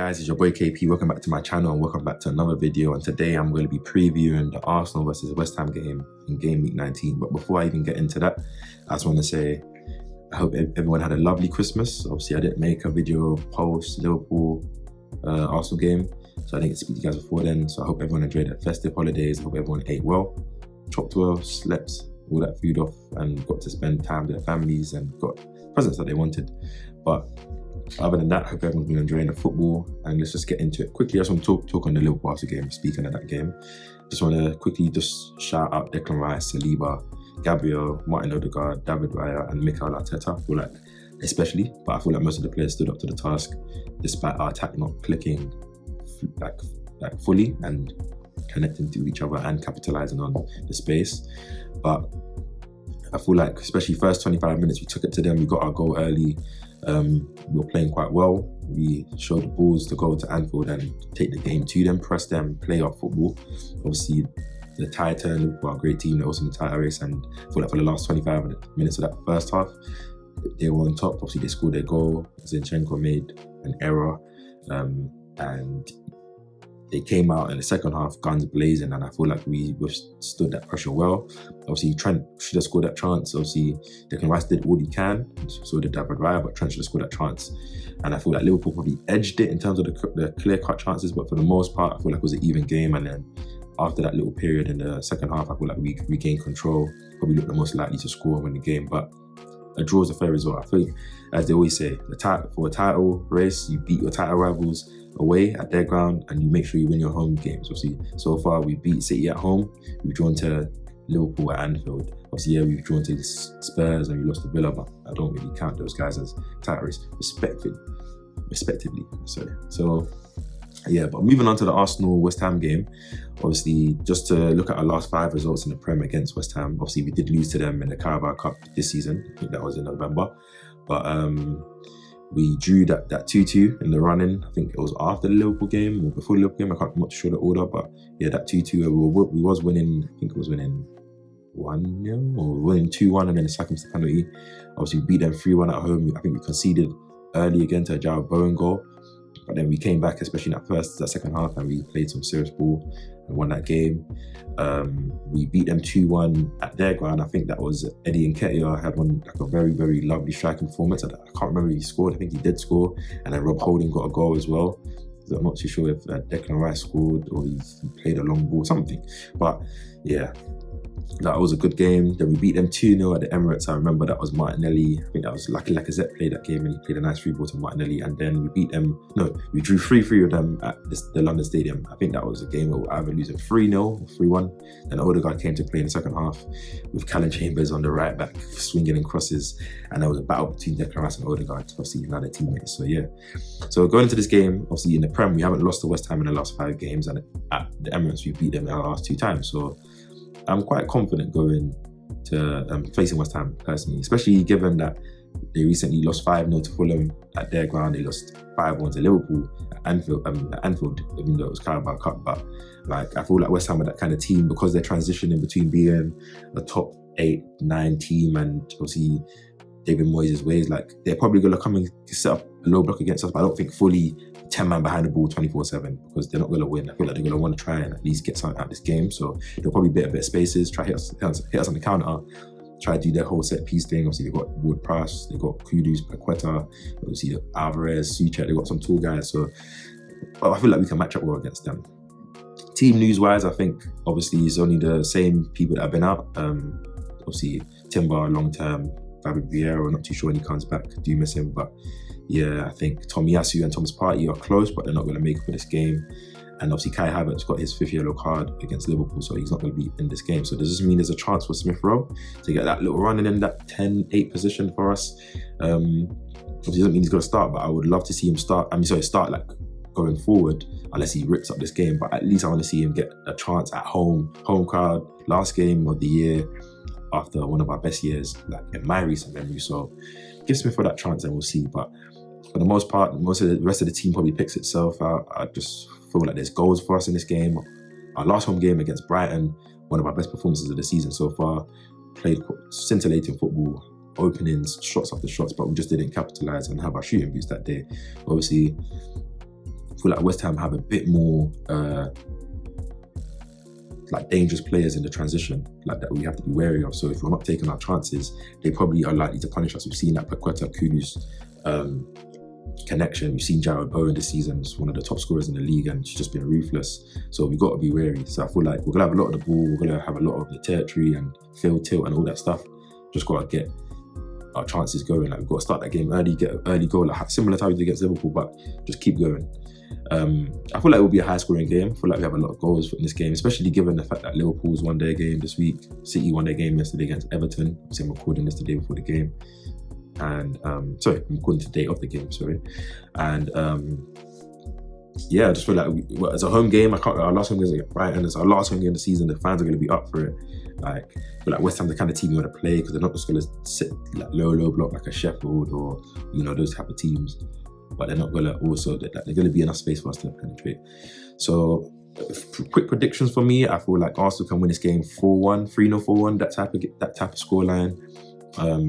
guys, it's your boy KP. Welcome back to my channel and welcome back to another video. And today I'm going to be previewing the Arsenal versus West Ham game in game week 19. But before I even get into that, I just want to say I hope everyone had a lovely Christmas. Obviously, I didn't make a video post Liverpool Arsenal game, so I didn't get to speak to you guys before then. So I hope everyone enjoyed their festive holidays. I hope everyone ate well, chopped well, slept all that food off, and got to spend time with their families and got presents that they wanted. But other than that, I hope everyone's been enjoying the football, and let's just get into it quickly. I just want to talk on the Liverpool Arsenal game. Speaking of that game, just want to quickly just shout out Declan Rice, Saliba, Gabriel, Martin Odegaard, David Raya, and Mikel Arteta. I feel like, especially, but I feel like most of the players stood up to the task, despite our attack not clicking like fully and connecting to each other and capitalizing on the space. But I feel like, especially first 25 minutes, we took it to them. We got our goal early. We were playing quite well. We showed the balls to go to Anfield and take the game to them, press them, play our football. Obviously, the tie turn, Liverpool are a great team. They're also in the title race, and I feel like for the last 25 minutes of that first half, they were on top. Obviously, they scored their goal. Zinchenko made an error, and they came out in the second half, guns blazing, and I feel like we withstood that pressure well. Obviously, Trent should have scored that chance. Obviously, Declan Rice did all he can, so did David Raya, but Trent should have scored that chance. And I feel like Liverpool probably edged it in terms of the clear-cut chances, but for the most part, I feel like it was an even game. And then after that little period in the second half, I feel like we regained control, probably looked the most likely to score and win the game. But a draw is a fair result. I think, as they always say, for a title race, you beat your title rivals away at their ground, and you make sure you win your home games. Obviously, so far we beat City at home, we've drawn to Liverpool at Anfield. Obviously, yeah, we've drawn to Spurs and we lost to Villa, but I don't really count those guys as title race respectively. Sorry. So yeah, but moving on to the Arsenal West Ham game, obviously, just to look at our last 5 results in the Prem against West Ham. Obviously, we did lose to them in the Carabao Cup this season. I think that was in November, but we drew that 2-2 in the run-in. I think it was after the Liverpool game or before the Liverpool game. I'm not sure the order, but yeah, that 2-2, we was winning. I think it was winning 1-0 or winning 2-1, and then the second penalty. Obviously, we beat them 3-1 at home. I think we conceded early again to a Jarrod Bowen goal, but then we came back, especially in that second half, and we played some serious ball and won that game. We beat them 2-1 at their ground. I think that was Eddie Nketiah had a very, very lovely striking performance. I can't remember if he scored. I think he did score, and then Rob Holding got a goal as well. So I'm not too sure if Declan Rice scored or he played a long ball, something. But yeah, that was a good game. Then we beat them 2-0 at the Emirates. I remember that was Martinelli. I think that was Lucky Lacazette played that game, and he played a nice free ball to Martinelli. And then we beat them. No, we drew 3-3 with them at the London Stadium. I think that was a game where we were either losing 3-0 or 3-1. Then Odegaard came to play in the second half with Callum Chambers on the right back, swinging in crosses. And there was a battle between Declan Rice and Odegaard, obviously now their teammates. So yeah. So going into this game, obviously in the Prem, we haven't lost to West Ham in the last 5 games, and at the Emirates, we beat them in our last 2 times. So I'm quite confident going to facing West Ham personally, especially given that they recently lost 5-0 to Fulham at their ground. They lost 5-1 to Liverpool at Anfield, even though it was Carabao Cup. But like, I feel like West Ham are that kind of team, because they're transitioning between being a top 8-9 team and obviously David Moyes' ways. Like, they're probably going to come and set up a low block against us, but I don't think fully 10 man behind the ball 24/7, because they're not going to win. I feel like they're going to want to try and at least get something out of this game. So they'll probably be a bit of spaces, try hit us on the counter, try to do their whole set piece thing. Obviously, they've got Wood-Prowse, they've got Kudus, Paqueta, obviously Alvarez, Suchet, they've got some tall guys. So I feel like we can match up well against them. Team news-wise, I think obviously it's only the same people that have been out. Obviously, Timber long-term, Fabian Vieira, not too sure when he comes back. Do miss him, but yeah, I think Tomiyasu and Thomas Partey are close, but they're not going to make it for this game. And obviously Kai Havertz got his 5th yellow card against Liverpool, so he's not going to be in this game. So does this mean there's a chance for Smith-Rowe to get that little run in that 10-8 position for us? Obviously doesn't mean he's going to start, but I would love to see him start like going forward, unless he rips up this game. But at least I want to see him get a chance at home crowd, last game of the year, after one of our best years, like in my recent memory. So give Smith-Rowe that chance and we'll see. But for the most part, most of the rest of the team probably picks itself out. I just feel like there's goals for us in this game. Our last home game against Brighton, one of our best performances of the season so far, played scintillating football, openings, shots after shots, but we just didn't capitalise and have our shooting boots that day. Obviously, feel like West Ham have a bit more like dangerous players in the transition, like that we have to be wary of. So if we're not taking our chances, they probably are likely to punish us. We've seen that Paqueta Kudus connection. We've seen Jared Bowen this season, he's one of the top scorers in the league, and she's just been ruthless. So we've got to be wary. So I feel like we're gonna have a lot of the ball, we're gonna have a lot of the territory and field tilt and all that stuff. Just gotta get our chances going. Like we've got to start that game early, get an early goal, like similar to how we did against Liverpool, but just keep going. I feel like it will be a high-scoring game. I feel like we have a lot of goals in this game, especially given the fact that Liverpool's won their game this week. City won their game yesterday against Everton. I'm recording this the day before the game. And, sorry, I'm recording the day of the game, sorry. And, yeah, I just feel like as a home game, our last home game is against Brighton. It's our last home game of the season. The fans are going to be up for it. Like, I feel like West Ham's the kind of team you want to play because they're not just going to sit like low block like a Sheffield or, you know, those type of teams. But they're not going to also, they're going to be enough space for us to penetrate. So, quick predictions for me. I feel like Arsenal can win this game 4-1, 3-0, 4-1, that type of scoreline.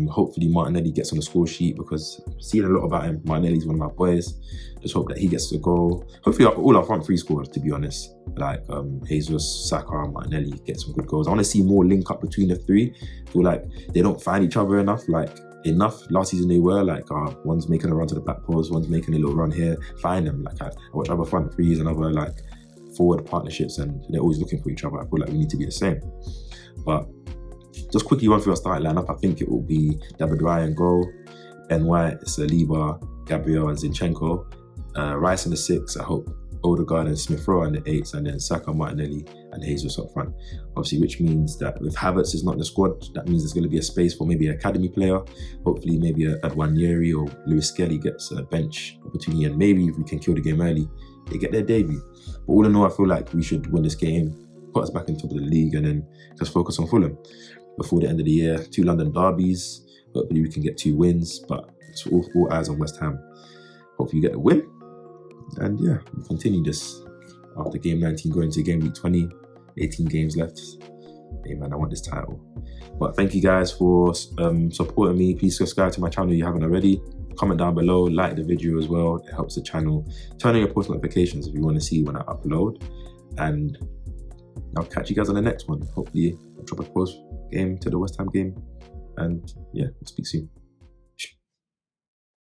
Hopefully Martinelli gets on the score sheet because I've seen a lot about him. Martinelli's one of my boys. Just hope that he gets the goal. Hopefully all our front three scores, to be honest. Like Jesus, Saka, Martinelli get some good goals. I want to see more link up between the three. I feel like they don't find each other enough. Last season they were like one's making a run to the back post, one's making a little run here. Find them. Like I watch other front threes and other like forward partnerships, and they're always looking for each other. I feel like we need to be the same. But just quickly run through our starting lineup. I think it will be David Raya in goal, Ben White, Saliba, Gabriel and Zinchenko. Rice in the 6. I hope Odegaard and Smith-Rowe in the 8s, and then Saka, Martinelli and Jesus up front. Obviously, which means that if Havertz is not in the squad, that means there's going to be a space for maybe an academy player. Hopefully, maybe a Adwanieri or Lewis Skelly gets a bench opportunity, and maybe if we can kill the game early, they get their debut. But all in all, I feel like we should win this game, put us back in top of the league, and then just focus on Fulham before the end of the year. 2 London derbies. Hopefully, we can get 2 wins, but it's all eyes on West Ham. Hopefully, you get the win. And yeah, we'll continue this after game 19, going to game week 20, 18 games left. Hey man, I want this title. But thank you guys for supporting me. Please subscribe to my channel if you haven't already. Comment down below, like the video as well. It helps the channel. Turn on your post notifications if you want to see when I upload. And I'll catch you guys on the next one. Hopefully I'll drop a post game to the West Ham game. And yeah, we'll speak soon.